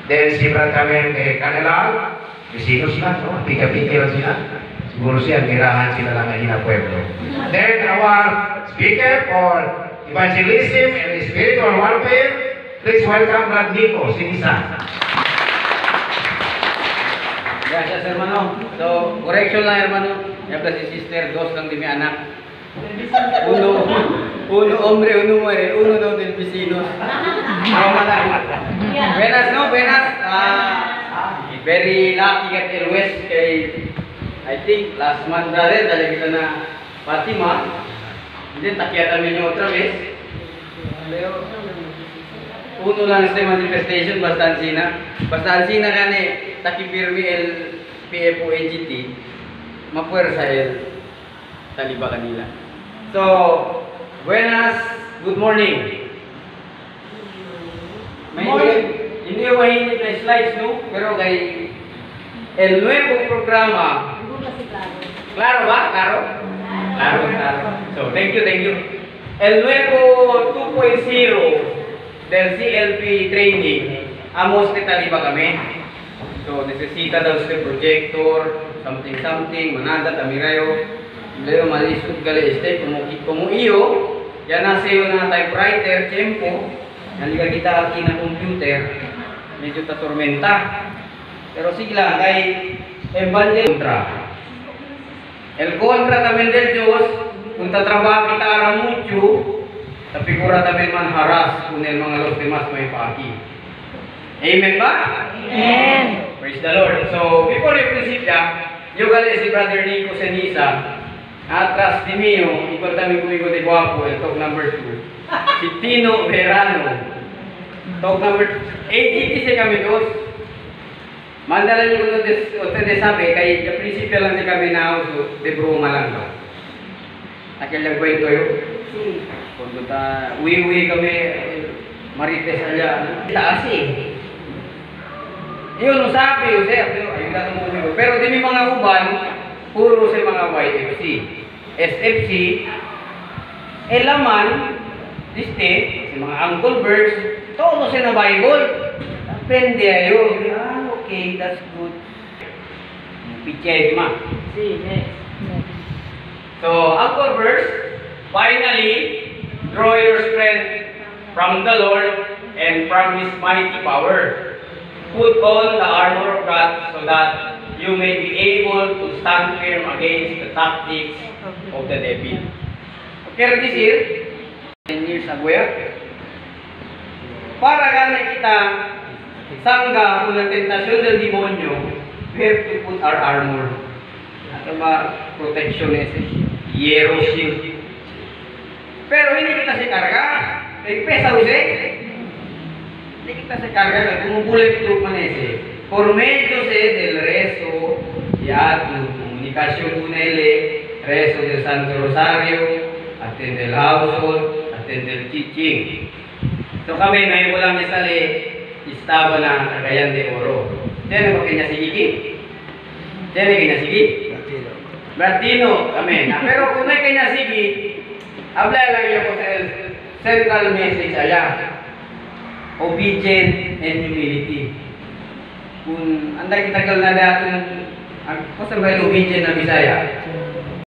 Then sibran kami kay kanila, bisino sila, no? Pika-pika lang sila. Siguro siya, mirahan sila lang ang ina pueblo. Then our speaker for evangelism and spiritual warfare, please welcome Brad Nico Sinisa. Gracias, hermano. So, correction lang, hermano. Habla si sister, dos lang di mi anak. Uno hombre, uno muere, uno daw del vecino. Buenas, no? Buenas. Very lucky at El West kay, I think, last month, brother, dali kita na Fatima. Then, takyatan ninyo otra vez. Pero, uno lang sa manifestation, basta ansina kani, takipirmi el PFO AGT, mapuwersa el taliba kanila. So, buenas, good morning. Hindi yung mahinit na slides, no? Pero kay el nuevo programa. Claro ba? Claro? Claro. So, thank you. El nuevo 2.0 del CLP training, amos que taliba kami. So, necesita daw sa projector, something, manada, tamirayo. Layo malisod gali este, como iyo, yan nasayo na typewriter, tempo, naliga kita aki na computer, medyo tatormenta. Pero sige lang, kay Evangel kontra. El kontra también del Diyos, kung tatrabaho kita ara mucho, tapi kura también manharas kung el mga los demás may paaki. Amen ba? Amen. Praise the Lord. So, before you proceed yo gali si Brother Nico Senisa, atrás de mí, igual también conmigo de guapo, el talk number 2, si Tino Verano. Talk number 8, si kami dos. Mandala niyo kung ustedes sabe, kay the principal lang si kami na uso, de broma lang daw. Akil lang kwento yun? Kung uwi kami, marites alya, taas eh. Yun, sabi, ayun na tumulong. Pero di may mga uban, puro sa mga YFC. SFC, laman, liste, sa mga Uncle Birds, todo sa na Bible. Aprende ayo. Okay, that's good. Pichay, ma. So, Uncle Birds, finally, draw your strength from the Lord and from His mighty power. Put on the armor of God so that you may be able to stand firm against the tactics of the devil. Okay, this year, 10 years ago para gana kita sangga kung ang tentasyon del demonyo, we have to put our armor. At ba, protection yero shield. Pero hindi kita si karga. Kaya pesa usay. Hindi kita sa karga, kumukulit ito manese. Por medio del rezo, ya tu comunicación con él, rezo del Santo Rosario, attend del household, attend del teaching. So kami, ngayon ko lang isali, istaba na Cagayan de Oro. Diyan ba kanya sige? Diyan kanya sige? Martino, kami. Pero kung may kanya sige, habla lang niyo ko sa central message ayan. Obedient and humility. Kung anday kita kal na datin ang kusang ba obedient na Bisaya?